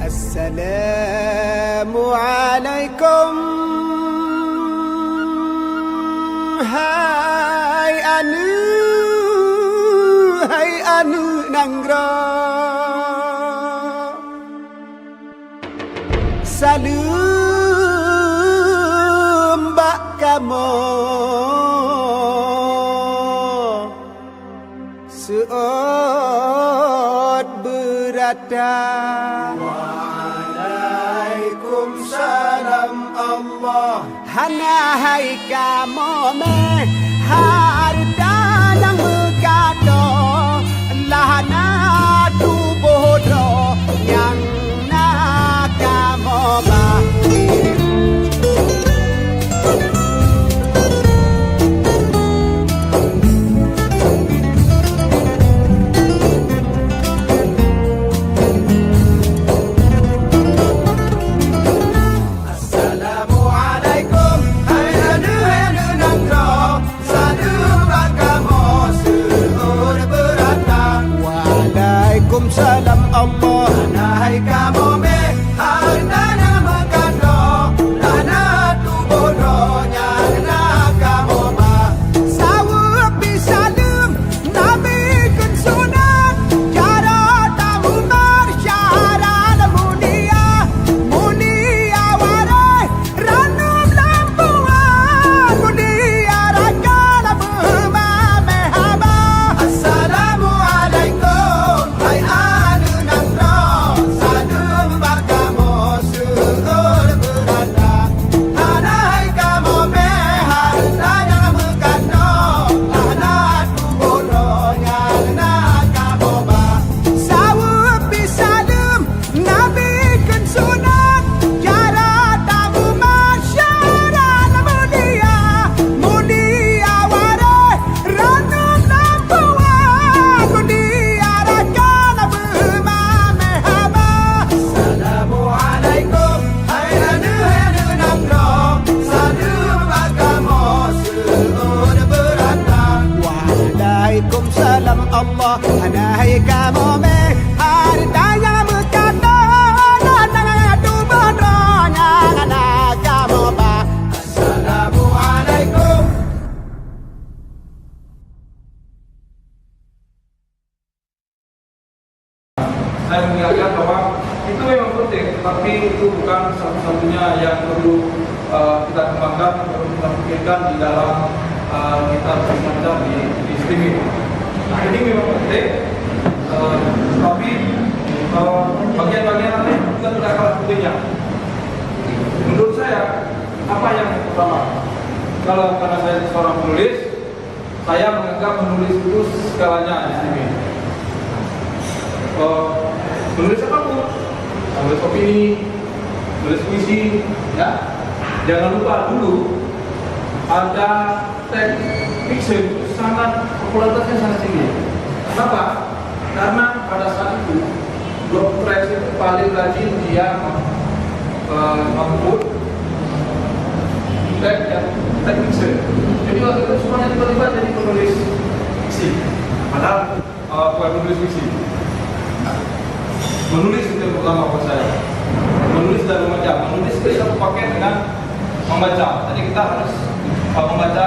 Assalamualaikum. Hai anu nanggro. Salam bak kamu seot berada. Waalaikumsalam Allah. Hana hai kamu meh harta nang megado lahana tu bodo yang nak kamu bah. Salam Allah. Hai kamu meh hartanya megado lana tu bodohnya nak kamu mah. Sawab bisalem nabi kun sunat cara tamu marsyarat mulia mulia warai ranum lampuan mulia ragal mehaba. Assalamualaikum. Waalaikumsalam Allah. Hai kamu meh hartanya megado lana tu bodohnya nak kamu bah. Assalamualaikum. Saya mengingatkan bahwa itu memang penting, tapi itu bukan satu-satunya yang perlu kita kembangkan, perlu kita pikirkan di dalam kita berbicara di streaming. Nah, ini memang penting, tapi bagian-bagian lain juga tidak kalah pentingnya. Menurut saya, apa yang pertama? Kalau karena saya seorang penulis, saya menganggap menulis itu segalanya di streaming. Menulis apapun, menulis opini, menulis puisi, ya. Jangan lupa dulu ada teks fiction sangat popularitasnya sangat tinggi. Kenapa? Karena pada saat itu WordPress itu paling rajin dia membuat teks fiction. Jadi waktu itu semuanya tiba-tiba jadi penulis fiksi. Padahal bukan penulis fiksi. Menulis itu yang pertama buat saya. Menulis dan membaca. Menulis itu satu paket dengan membaca. Jadi kita harus membaca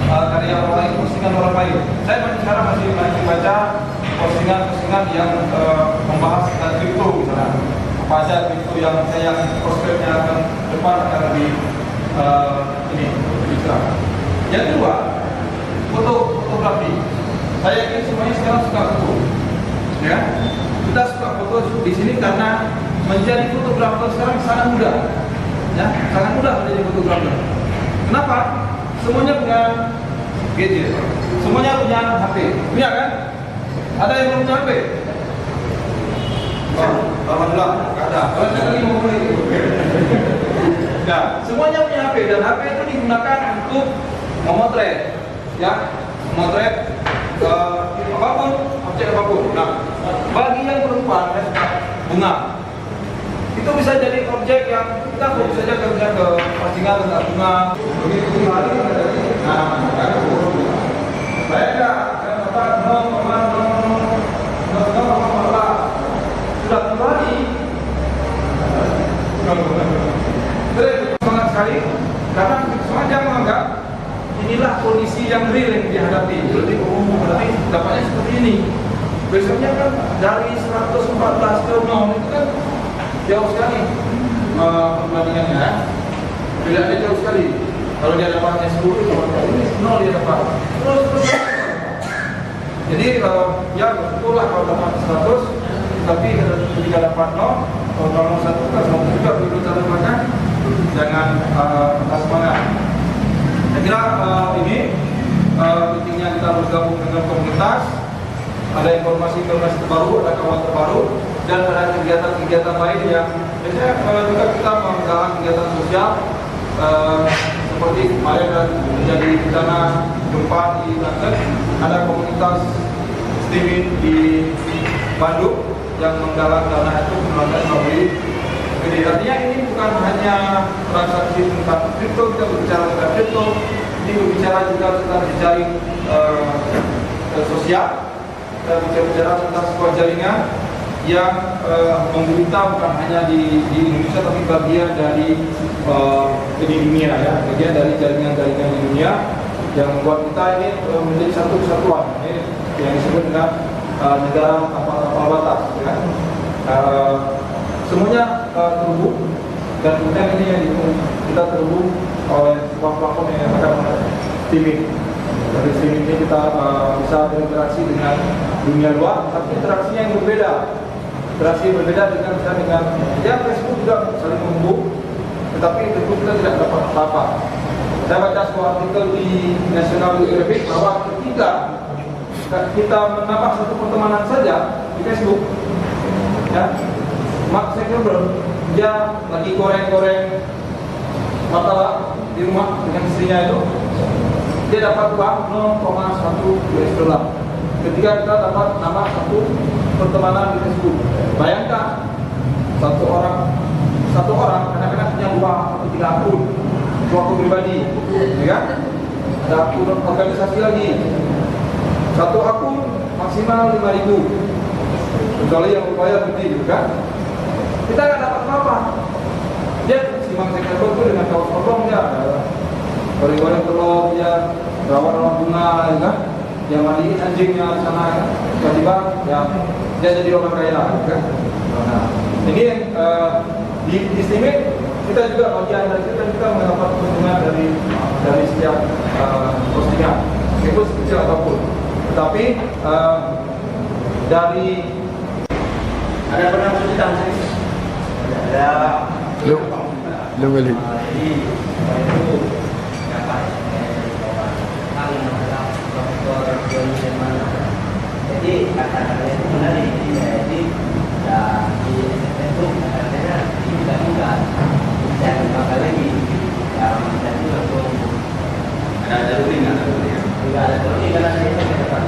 karya orang lain, postingan orang lain. Saya sekarang masih baca postingan yang membahas tentang kripto misalnya. Apa aja kripto yang saya prospeknya akan depan akan lebih berbicara. Yang kedua, fotografi. Saya yakin semuanya sekarang suka foto. Ya, kita suka foto di sini karena menjadi fotografer sekarang sangat mudah. Ya, sangat mudah menjadi fotografer. Kenapa? Semuanya punya gadget, semuanya punya HP, punya kan? Ada yang belum punya HP? Alhamdulillah, nggak ada. Kalau lagi mau mulai itu. Nah, semuanya punya HP dan HP itu digunakan untuk memotret, ya, memotret apapun, objek apapun. Nah, bagi yang perempuan, bunga, itu bisa jadi objek yang kita fokus saja kerja ke postingan tentang bunga. Begitu hari, nah, baik nggak? Sudah kembali dari 114 ke 0 itu kan jauh sekali perbandingannya. Bedanya jauh sekali. Kalau dia dapatnya 10, ini 0 dia dapat. Terus. Jadi ya betul lah kalau dapat 100, tapi ketika dapat 0, kalau 1 kan 1 juga begitu cara makan. Jangan patah semangat. Saya kira ini pentingnya kita bergabung dengan komunitas. Ada informasi-informasi terbaru, ada kawan terbaru, dan ada kegiatan-kegiatan lain yang biasanya juga kita menggalang kegiatan sosial seperti kemarin dan menjadi bencana gempa di Banten. Ada komunitas streaming di Bandung yang menggalang dana itu melakukan membeli. Jadi artinya ini bukan hanya transaksi tentang kripto, kita berbicara tentang kripto, ini berbicara juga tentang jejaring sosial. Kita bicara tentang sebuah jaringan yang menggulita bukan hanya di Indonesia tapi bagian dari di dunia ya, bagian dari jaringan-jaringan di dunia yang membuat kita ini menjadi satu kesatuan. Ini yang disebut dengan negara kapal batas ya. Semuanya terhubung dan kemudian ini yang kita terhubung oleh sebuah platform yang akan streaming. Dari streaming ini kita bisa berinteraksi dengan dunia luar, tapi interaksinya yang berbeda. Interaksi berbeda dengan ya Facebook juga saling menghubung, tetapi tentu kita tidak dapat apa-apa. Saya baca sebuah artikel di National Geographic bahwa ketika kita menambah satu pertemanan saja di Facebook, ya, Mark Zuckerberg dia lagi goreng-goreng martabak di rumah dengan istrinya itu, dia dapat uang 0,1 US dollar. Ketika kita dapat nambah satu pertemanan di Facebook, bayangkan satu orang kadang-kadang punya 2 atau 3 akun pribadi, ya kan? Ada akun organisasi lagi. Satu akun maksimal 5.000. Kecuali yang berbayar gede, kan? Kita nggak dapat apa-apa. Dia simak sektor itu dengan kaos kosong ya, goreng-goreng telur, dia rawat bunga, ya kan? Dia mandi anjingnya di sana, tiba-tiba ya dia jadi orang kaya, kan? Nah, ini yang di streaming kita juga bagian dari kita mendapat keuntungan dari setiap postingan, meskipun sekecil apapun. Tetapi dari ada pernah cerita sih? Ada Lu balik. Jadi itu dapat kali adalah dokter Johnson mana. Jadi kata-kata itu menarik. Jadi ya di Facebook katanya kita juga dan bakal lagi dan juga ada jalur ini, juga ada jalur ini karena saya dapat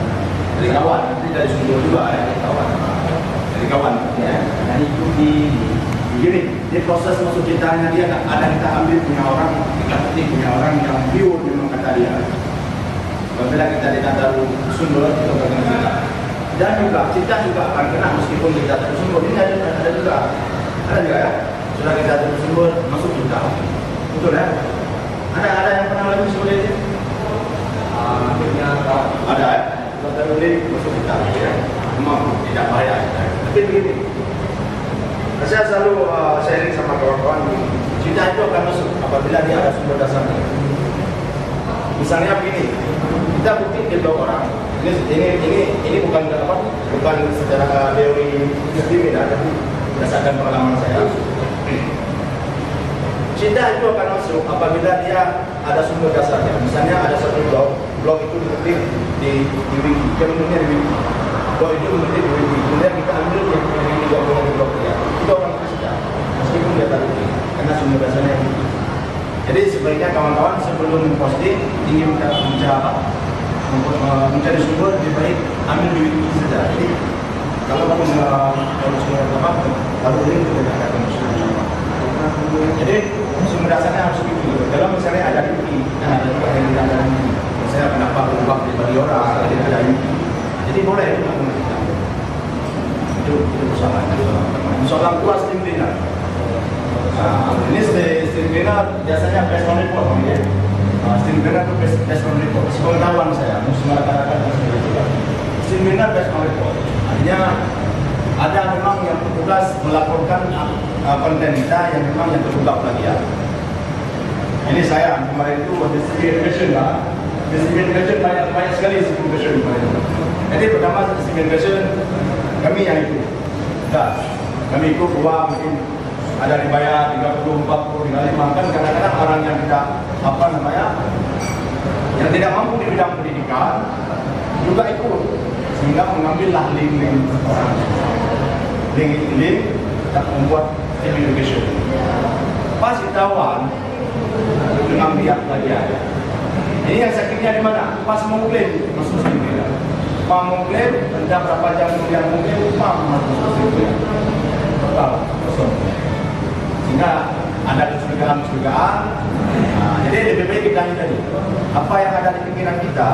dari kawan, nanti dari sumber juga ya, dari kawan. ya dan itu Begini, di proses masuk cintanya dia ada kita ambil punya orang, kita ketik punya orang yang pure memang kata dia. Apabila kita dikata sumber itu akan kita. Dan juga cinta juga akan kena meskipun kita tersumber. Ini ada juga ya. Sudah kita tersumber masuk cinta. Betul ya? Ada yang pernah lebih seperti itu? Ada ya. Sudah terlalu masuk cinta ya. Memang tidak bahaya. Tapi begini. Saya selalu sharing sama kawan-kawan, cinta itu akan masuk apabila dia ada sumber dasarnya. Misalnya begini, kita bukti ke 2 orang. Ini bukan secara teori sistem, tapi berdasarkan pengalaman saya. Cinta itu akan masuk apabila dia ada sumber dasarnya. Misalnya ada satu blog itu diketik di wiki, kemudian di wiki. Blog itu diketik di wiki, kemudian kita ambil yang digabungkan di blog dia. Itu orang Kristen, meskipun dia tak wiki, karena sumber dasarnya wiki. Jadi sebaiknya kawan-kawan sebelum posting ingin mencari sumber, lebih baik ambil di wiki saja. Jadi kalau sumber apa, lalu ini kita akan sumber. Jadi sumber dasarnya harus wiki. Kalau misalnya ada di wiki, ada juga yang tidak ada di wiki. Misalnya kenapa berubah dari orang, ada wiki. Jadi boleh itu persoalan. Soalan kuas tim dinner. Ini stream dinner biasanya best on report, ya. Stream dinner itu best on report. Sepengetahuan saya, semua rekan-rekan stream dinner best on report. Artinya ada memang yang petugas melaporkan konten kita yang memang yang terbuka plagiat. Ini saya kemarin itu distribution lah. Distribution banyak sekali distribution kemarin. Jadi pertama distribution kami yang itu. Dah, kami ikut uang mungkin ada dibayar 30, 40, 35 kan kadang-kadang orang yang tidak yang tidak mampu di bidang pendidikan juga ikut sehingga mengambillah link-link orang. Link tak membuat education. Pas ketahuan dengan pihak plagiat. Ini yang sakitnya di mana? Pas mau klaim masuk sini. Pas mau klaim, entah berapa jam kemudian mungkin masuk sini. Total kosong. Sehingga ada kecurigaan. Jadi lebih baik kita tadi. Apa yang ada di pikiran kita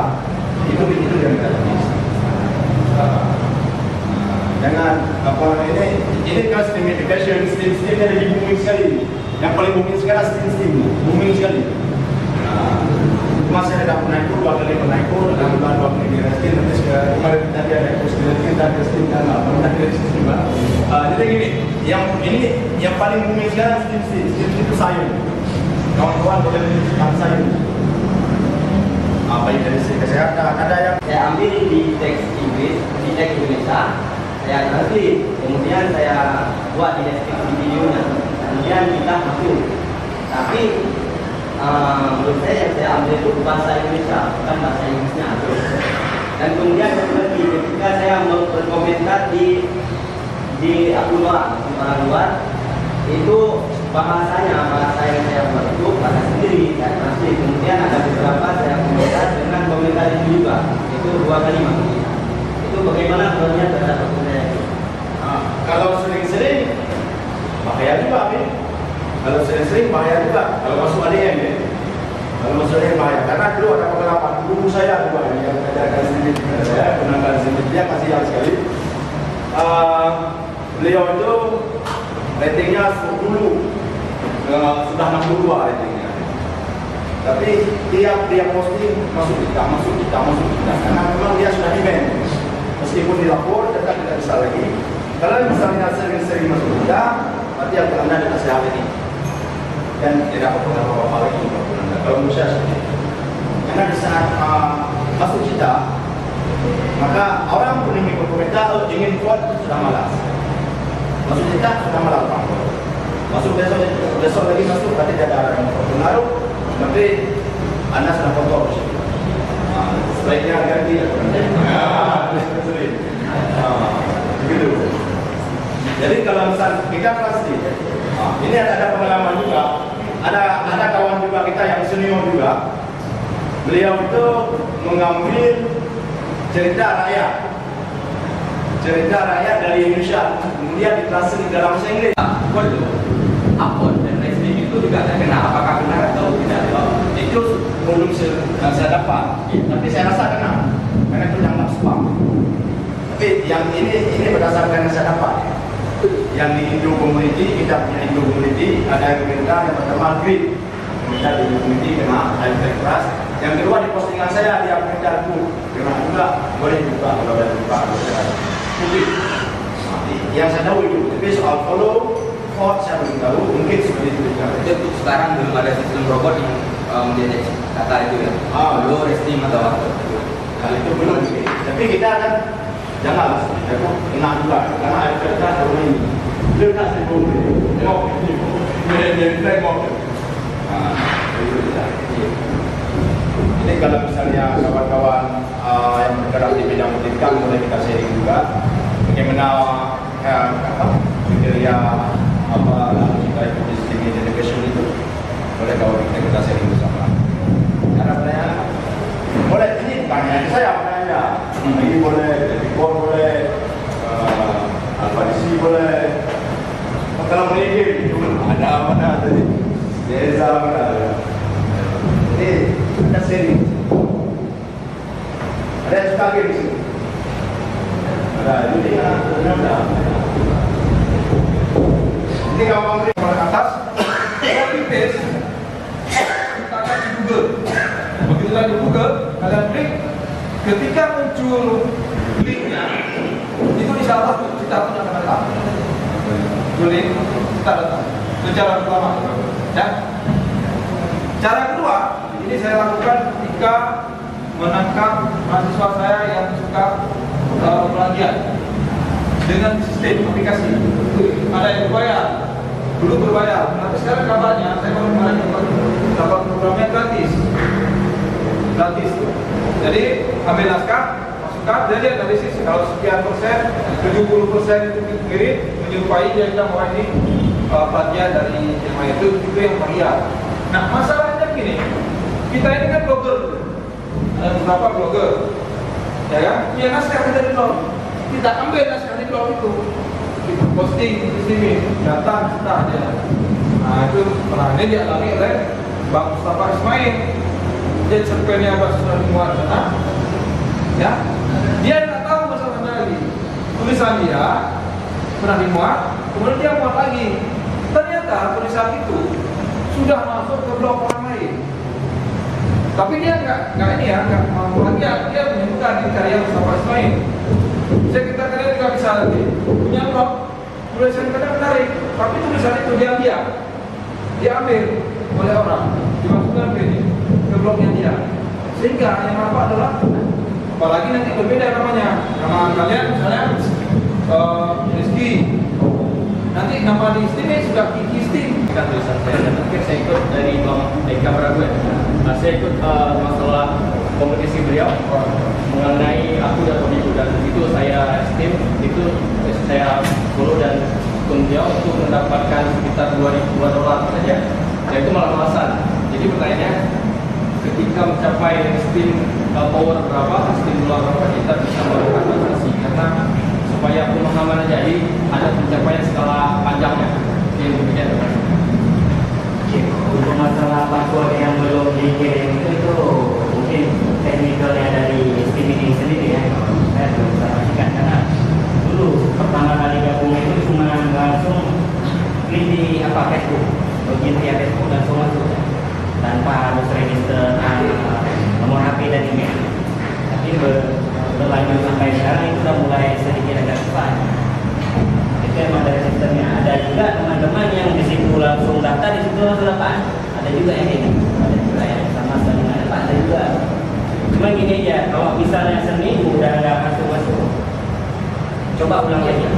itu yang kita tulis. Jangan ini kan STEM education, STEM lagi booming sekali. Yang paling booming sekarang STEM, booming sekali. Masih ada pernah ikut, 2 kali pernah ikut, dan 2 kali di STEM, nanti kemarin tadi ada ikut STEM, dan pernah di STEM. Jadi gini, yang paling booming sekarang STEM itu sains. Kawan-kawan boleh menunjukkan sains. Baik dari segi kesehatan, ada yang saya ambil di teks Inggris, di teks Indonesia, saya ngerti, kemudian saya buat di deskripsi videonya, kemudian kita masuk. Tapi menurut saya yang saya ambil itu bahasa Indonesia, bukan bahasa Inggrisnya. Dan kemudian seperti ketika saya berkomentar di akun orang luar, itu bahasa yang saya buat itu bahasa sendiri dan masih kemudian ada beberapa saya komentar dengan komentar itu juga, itu 2 kalimat. Itu bagaimana sebenarnya terhadap saya itu? Kalau sering-sering bahaya juga, kalau sering-sering bahaya juga. Kalau masuk ADM ya, kalau masuk ADM bahaya. Karena dulu ada pengalaman guru saya juga yang mengajarkan sedikit saya, gunakan sedikit dia kasih yang sekali. Beliau itu ratingnya dulu sudah 62 ratingnya. Tapi tiap dia posting masuk kita. Karena memang dia sudah di-ban. Meskipun dilapor tetap tidak bisa lagi. Kalau misalnya sering-sering masuk kita, berarti yang Anda tidak sehat ini. Dan tidak berpengaruh apa-apa lagi kalau menurut saya seperti itu. Karena di saat masuk kita, maka orang pun ingin berkomentar, ingin buat sudah malas. Masuk kita sudah malas. Masuk besok lagi masuk berarti tidak ada yang berpengaruh, tapi Anda sudah kotor. Sebaiknya ganti begitu. Jadi kalau misal kita pasti, ini ada pengalaman juga. Ada kawan juga kita yang senior juga. Beliau itu mengambil cerita rakyat dari Indonesia, kemudian ditranslate dalam bahasa Inggris. Upload dan resting itu juga ada kena, apakah kena atau tidak? Itu belum saya dapat, tapi saya rasa kena, karena itu dianggap spam. Tapi yang ini berdasarkan yang saya dapat. Yang di Indo Community, kita punya Indo Community, ada yang komentar yang pertama grid, komentar di Indo Community kena efek keras. Yang kedua di postingan saya dia komentar kena juga, boleh buka kalau ada buka. Mungkin yang saya tahu itu, tapi soal follow vote saya belum tahu, mungkin seperti itu juga. Itu sekarang belum ada sistem robot yang mendeteksi kata itu ya. Belum resting atau apa? Kalau itu belum. Tapi kita akan jangan kena juga, karena air kertas baru ini. Dia nak sibuk ini kalau misalnya kawan-kawan yang bergerak di bidang pendidikan boleh kita sharing juga bagaimana kriteria apa kita ikuti STEM education itu, boleh kawan kita sharing bersama. Harapannya boleh, ini bukan hanya saya apanya, ini boleh, Dekor boleh, Alfadisi boleh. Kalau melihat itu ada mana tadi, desa mana. Ini ada sharing. Ada yang suka game di sini. Ada, jadi ada. Ini kalau mau beri ke atas, copy paste, letakkan di Google. Begitu lagi Google, kalian klik, ketika muncul linknya, itu insya Allah kita pun akan sulit, kita datang. Itu cara pertama. Ya. Cara kedua, ini saya lakukan ketika menangkap mahasiswa saya yang suka plagiat dengan sistem aplikasi. Ada yang berbayar, dulu berbayar, tapi sekarang kabarnya saya baru kemarin dapat programnya gratis. Jadi ambil naskah, masukkan, dia lihat dari sisi kalau sekian persen, 70% itu mirip, menyerupai, dia bilang bahwa ini plagiat dari ilmu itu yang plagiat. Nah masalahnya gini, kita ini kan blogger, ada beberapa blogger, ya kan? Punya naskah dari blog, kita ambil naskah di blog itu, kita posting di sini, datang kita aja. Nah itu pernah ini dialami oleh Bang Mustafa Ismail. Dia cerpennya sudah dimuat sana, ya. Dia tidak tahu masalahnya lagi. Tulisan dia pernah dimuat, kemudian dia muat lagi. Ternyata tulisan itu sudah masuk ke blog orang lain. Tapi dia nggak mau lagi. Dia menyebutkan di karya Mustafa Ismail. Kita kalian juga bisa lagi punya blog tulisan kadang menarik, tapi tulisan itu dia ambil oleh orang, dimasukkan ke blognya dia, sehingga yang apa adalah, apalagi nanti berbeda namanya, nama kalian misalnya Rizky, nanti nama di Steam sudah Kiki Steam. Kan tulisan saya dan akhir saya ikut dari Bang Eka Barague. Saya ikut masalah kompetisi beliau mengenai aku dan hobiku, dan itu saya Steam, itu saya follow dan akun beliau untuk mendapatkan sekitar $2.000 saja. Dan itu malah alasan. Jadi pertanyaannya, ketika mencapai Steam power berapa, Steam dolar berapa, kita bisa melakukan transaksi, karena supaya pemahaman jadi ada pencapaian skala panjangnya yang demikian. Untuk masalah password yang belum dikirim itu mungkin teknikalnya dari Steam ini sendiri ya. Saya belum bisa pastikan karena dulu pertama kali gabung itu cuma langsung klik di Facebook, login via Facebook langsung masuk ya, tanpa harus register nomor HP dan email. Tapi berlanjut sampai sekarang itu sudah mulai sedikit agak susah. Itu emang dari sistemnya. Ada juga teman-teman yang di situ langsung daftar, di situ langsung dapat. Ada juga yang ini, ada juga yang sama sekali nggak dapat, ada juga. Cuma gini aja, kalau misalnya seminggu udah nggak masuk, coba ulang aja.